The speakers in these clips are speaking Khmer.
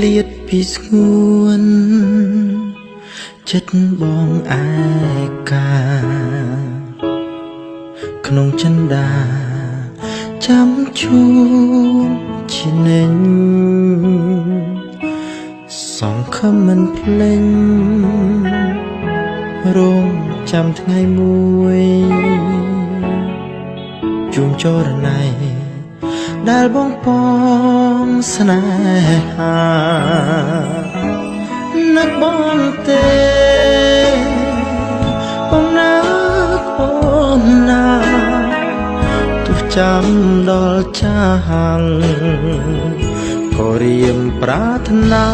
ลៀតពីស្ងួនចិត្តបងឯកាក្នុងចិន្តាចាំជួបជានិញសង្ឃឹមមិនភ្លេចរងចាំថ្ងៃមួយជួងចរណៃដែលបងពងស្នេហានឹកបងទេបងនឹកអូនណាទោះចាំដល់ចាស់ក៏រៀមប្រាថ្នា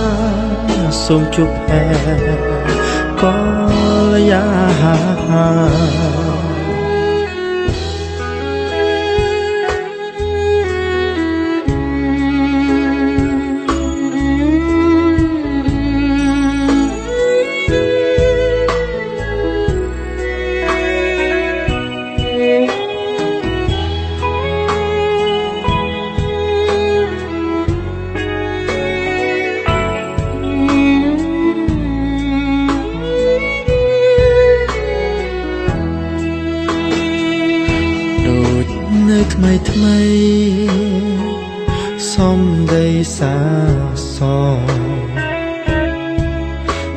សូមជួបแพ้កលយាថ្មីថ្មីសំដីសាស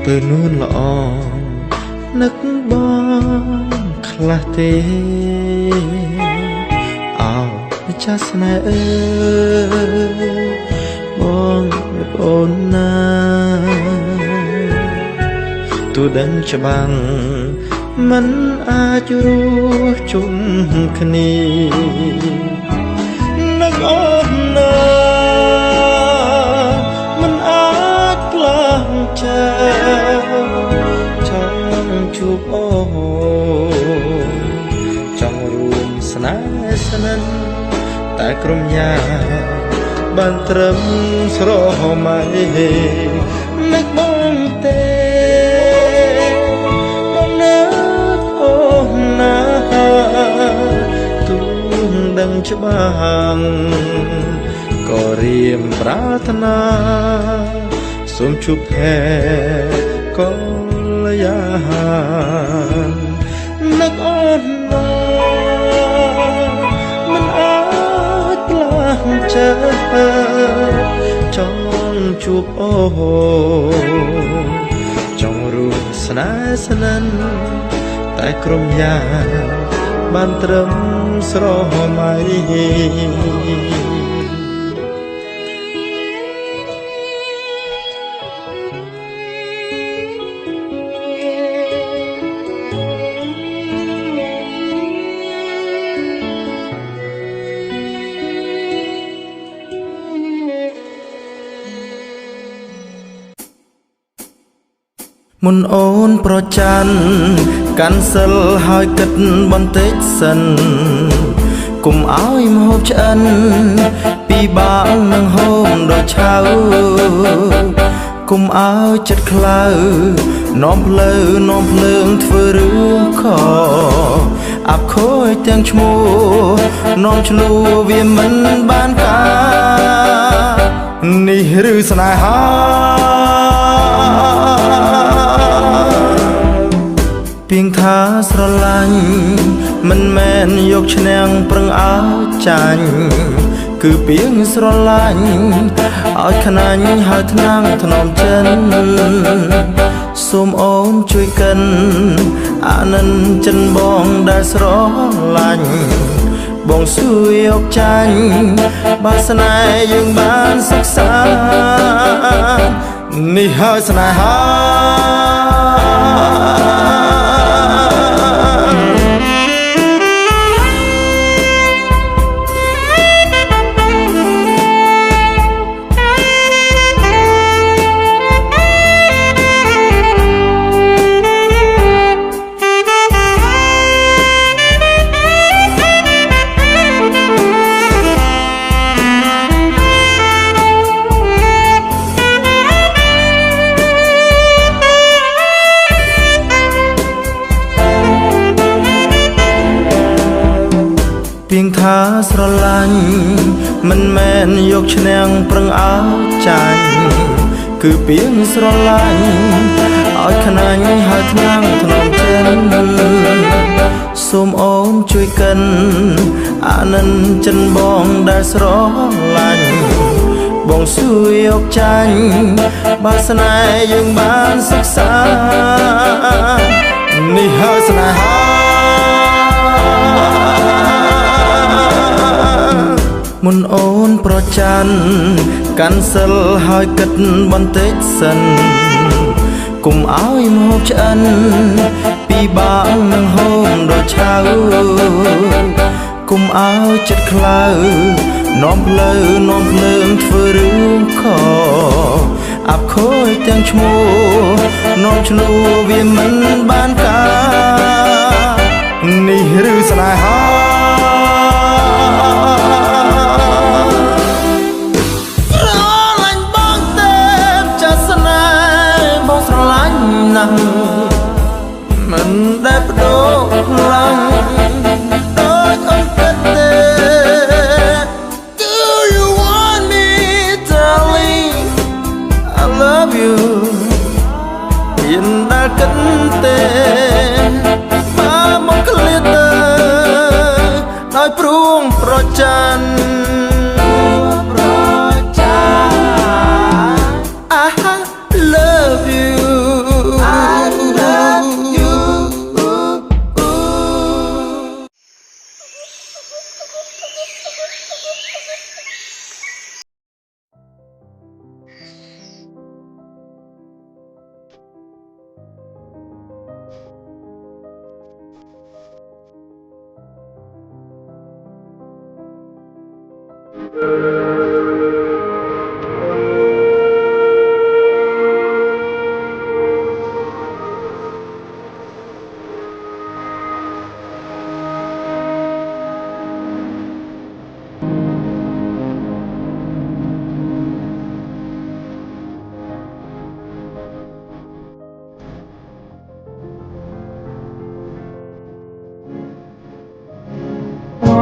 ពេលនួនល្អនឹកបងខ្លះទេអោម្ចាស់ស្នេហ៍អើយបងអូនណាទូដឹងច្បាំងមិនអាចរស់ជុំគ្នានឹកអូនណាមិនអាចក្លាងចង់ជួបអូនចង់រួមស្នេហ៍ស្និទ្ធតែក្រុមយ៉ាបានត្រឹមស្រមៃនឹកបងទេដឹងច្បាស់ក៏រៀមប្រាថ្នាសូមជួបแพ้កលយានឹកអូនណាមិនអាចក្លាងចង់ជួបអូនចង់រួមស្នេហ៍ស្និទ្ធតែក្រុមយ៉ាបានត្រឹមស្រមៃមុនអូនប្រច័ណ្ឌកាន់សិលហើយគិតបន្តិចសិនកុំឲ្យម្ហូបឆ្អិនពីបាងនឹងហូបដល់ឆៅកុំឲ្យចិត្តក្លៅនាំផ្លូវនាំភ្លើងធ្វើរឿងខអាប់ខូចទាំងឈ្មោះនាំឆ្លួវាមិនបានការនេះឬស្នេហាពីងថាស្រឡាញ់មិនមែនយកឈ្នះប្រឹងឲ្យចាញ់គឺពីងស្រឡាញ់ឲ្យខ្នាញ់ហើយថ្នាំងថ្នមចិនសូមអូនជួយកិនអានិនចិនបងដែលស្រឡាញ់បងសួយយកចាញ់បើស្នេហ៍យើងបានសិក្សានេះហើយស្នេហាពីងថាស្រឡាញ់មិនមែនយកឈ្នះប្រឹងឲ្យចាញ់ គឺពីងស្រឡាញ់ឲ្យខ្នាញ់ហើយថ្នាំងថ្នមចិនសូមអូនជួយកិនអានិនចិនបងដែលស្រឡាញ់បងសួយយកចាញ់បើស្នេហ៍យើងបានសិក្សានេះហើយស្នេហាមុនអូនប្រច័ណ្ឌកាន់សិលហើយគិតបន្តិចសិនគុំឲ្យមកឆ្អិនពីបាងនឹងហូមដូចឆៅគុំឲ្យចិត្តក្លៅនាំផ្លូវនាំភ្លើងធ្វើរឿងខអាប់ខូចទាំងឈ្មោះនាំឈ្នួវាមិនបានការនេះឬស្នេហាស្រឡាញ់បងទេចាស់ស្នេហ៍បងស្រឡាញ់ណាស់មិនដែលបដូរខ្លាំងដូចអូនគិតទេ Do you want me darling I love you មានដែលគិតទេបើមកឃ្លាតទៅដោយព្រួងប្រច័ណ្ឌI love you I love you